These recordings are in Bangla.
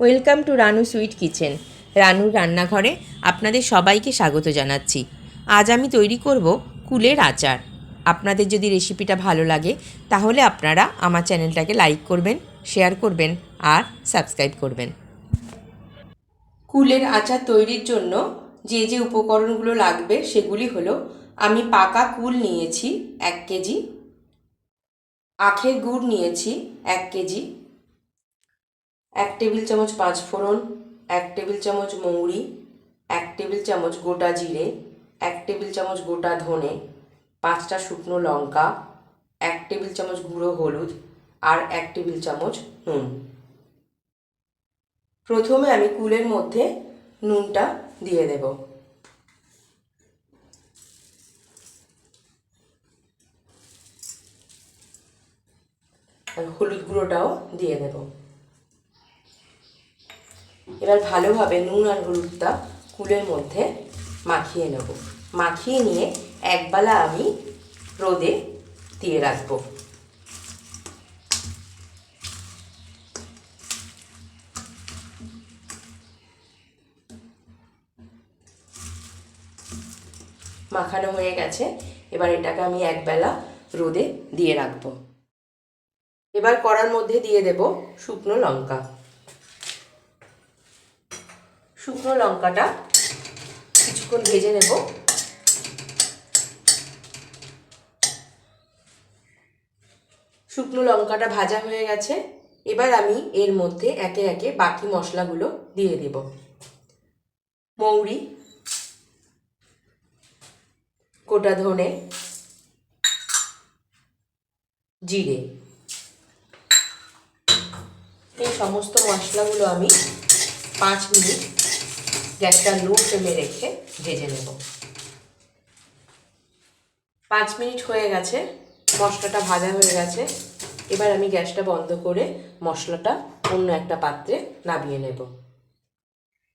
Welcome to Ranu sweet kitchen. রানুর রান্নাঘরে আপনাদের সবাইকে স্বাগত জানাচ্ছি। আজ আমি তৈরি করব কুলের আচার। আপনাদের যদি রেসিপিটা ভালো লাগে তাহলে আপনারা আমার চ্যানেলটাকে লাইক করবেন, শেয়ার করবেন আর সাবস্ক্রাইব করবেন। কুলের আচার তৈরির জন্য যে যে উপকরণগুলো লাগবে সেগুলি হলো, আমি পাকা কুল নিয়েছি 1 কেজি, আখের গুড় নিয়েছি 1 কেজি, 1 টেবিল চামচ 5 ফোড়ন, 1 টেবিল চামচ মৌরি, 1 টেবিল চামচ গোটা জিরে, 1 টেবিল চামচ গোটা ধনে, 5টা শুকনো লঙ্কা, 1 টেবিল চামচ গুঁড়ো হলুদ আর 1 টেবিল চামচ নুন। প্রথমে আমি কুলের মধ্যে নুনটা দিয়ে দেব। আর হলুদ গুঁড়োটাও দিয়ে দেব। এবার ভালোভাবে নুন আর হলুদটা কুলের মধ্যে মাখিয়ে নেব। মাখিয়ে নিয়ে একবেলা আমি রোদে দিয়ে রাখবো। মাখানো হয়ে গেছে, এবার এটাকে আমি একবেলা রোদে দিয়ে রাখবো। এবার কড়ার মধ্যে দিয়ে দেব শুকনো লঙ্কা। শুকনো লঙ্কাটা কিছুক্ষণ ভেজে নেব। শুকনো লঙ্কাটা ভাজা হয়ে গেছে, এবার আমি এর মধ্যে একে একে বাকি মশলাগুলো দিয়ে দেব। মৌরি, গোটা ধনে, জিরে, এই সমস্ত মশলাগুলো আমি 5 মিনিট গ্যাসটা লো ফ্লেমে রেখে ভেজে নেব। 5 মিনিট হয়ে গেছে, মশলাটা ভাজা হয়ে গেছে। এবার আমি গ্যাসটা বন্ধ করে মশলাটা অন্য একটা পাত্রে নামিয়ে নেব।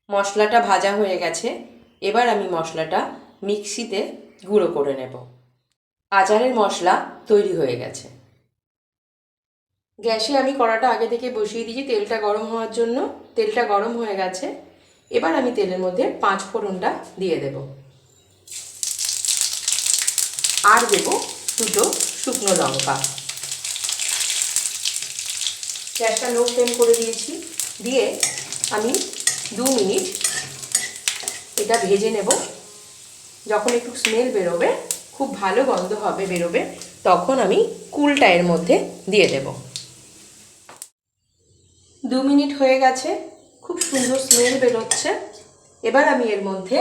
মশলাটা ভাজা হয়ে গেছে, এবার আমি মশলাটা মিক্সিতে গুঁড়ো করে নেব। আচারের মশলা তৈরি হয়ে গেছে। গ্যাসে আমি কড়াটা আগে থেকে বসিয়ে দিয়েছি তেলটা গরম হওয়ার জন্য। তেলটা গরম হয়ে গেছে, এবার আমি তেলের মধ্যে 5 ফোড়নটা দিয়ে দেব আর দেব 2টো শুকনো লঙ্কা। গ্যাসটা লো ফ্লেম করে দিয়েছি, দিয়ে আমি 2 মিনিট এটা ভেজে নেব। যখন একটু স্মেল বেরোবে, খুব ভালো গন্ধ হবে বেরোবে, তখন আমি কুলটা এর মধ্যে দিয়ে দেব। 2 মিনিট হয়ে গেছে, খুব সুন্দর স্মেল বেরোচ্ছে। এবার আমি এর মধ্যে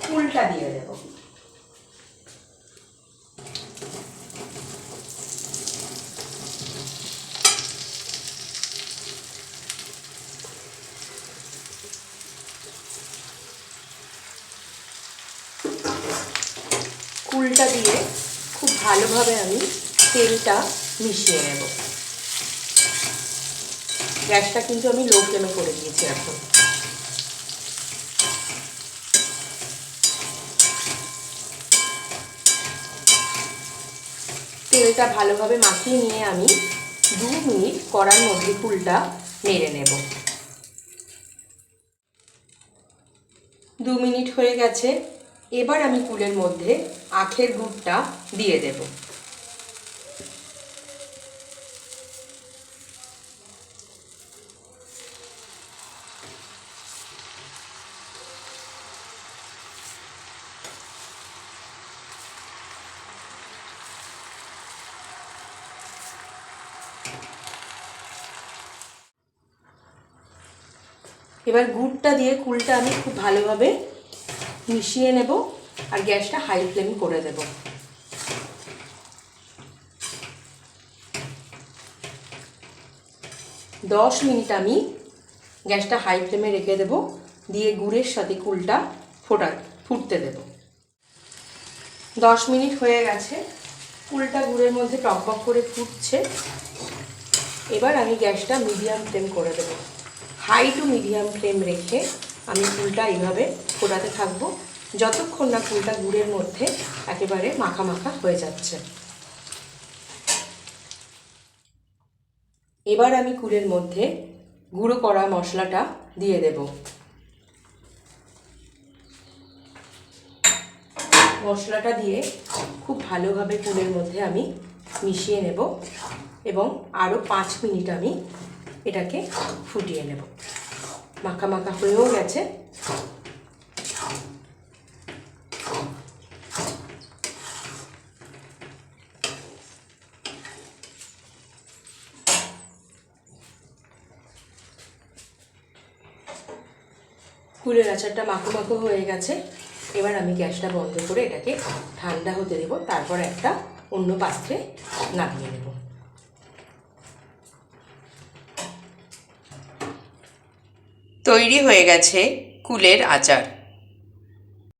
কুলটা দিয়ে দেব। কুলটা দিয়ে খুব ভালোভাবে আমি তেলটা মিশিয়ে নেব। গ্যাসটা কিন্তু আমি লো ফ্লেমে করে দিয়েছি। এখন তেলটা ভালোভাবে মাখিয়ে নিয়ে আমি 2 মিনিট কড়ার মধ্যে কুলটা নেড়ে নেব। 2 মিনিট হয়ে গেছে, এবার আমি কুলের মধ্যে আখের গুড়টা দিয়ে দেব। এবার গুড়টা দিয়ে কুলটা আমি খুব ভালোভাবে মিশিয়ে নেব আর গ্যাসটা হাই ফ্লেম করে দেব। 10 মিনিট আমি গ্যাসটা হাই ফ্লেমে রেখে দেব, দিয়ে গুড়ের সাথে কুলটা ফুটতে দেব। 10 মিনিট হয়ে গেছে, কুলটা গুড়ের মধ্যে টকবক করে ফুটছে। এবার আমি গ্যাসটা মিডিয়াম ফ্লেম করে দেব। হাই টু মিডিয়াম ফ্লেম রেখে আমি কুলটা এইভাবে ফোটাতে থাকবো, যতক্ষণ না কুলটা গুড়ের মধ্যে একেবারে মাখা মাখা হয়ে যাচ্ছে। এবার আমি কুলের মধ্যে গুঁড়ো করা মশলাটা দিয়ে দেব। মশলাটা দিয়ে খুব ভালোভাবে কুলের মধ্যে আমি মিশিয়ে নেব এবং আরও 5 মিনিট আমি এটাকে ফুটিয়ে নেব। মাখা মাখা হয়েও গেছে। কুলের আচারটা মাখো মাখো হয়ে গেছে। এবার আমি গ্যাসটা বন্ধ করে এটাকে ঠান্ডা হতে দেব, তারপর একটা অন্য পাত্রে নামিয়ে নেব। তৈরি হয়ে গেছে কুলের আচার।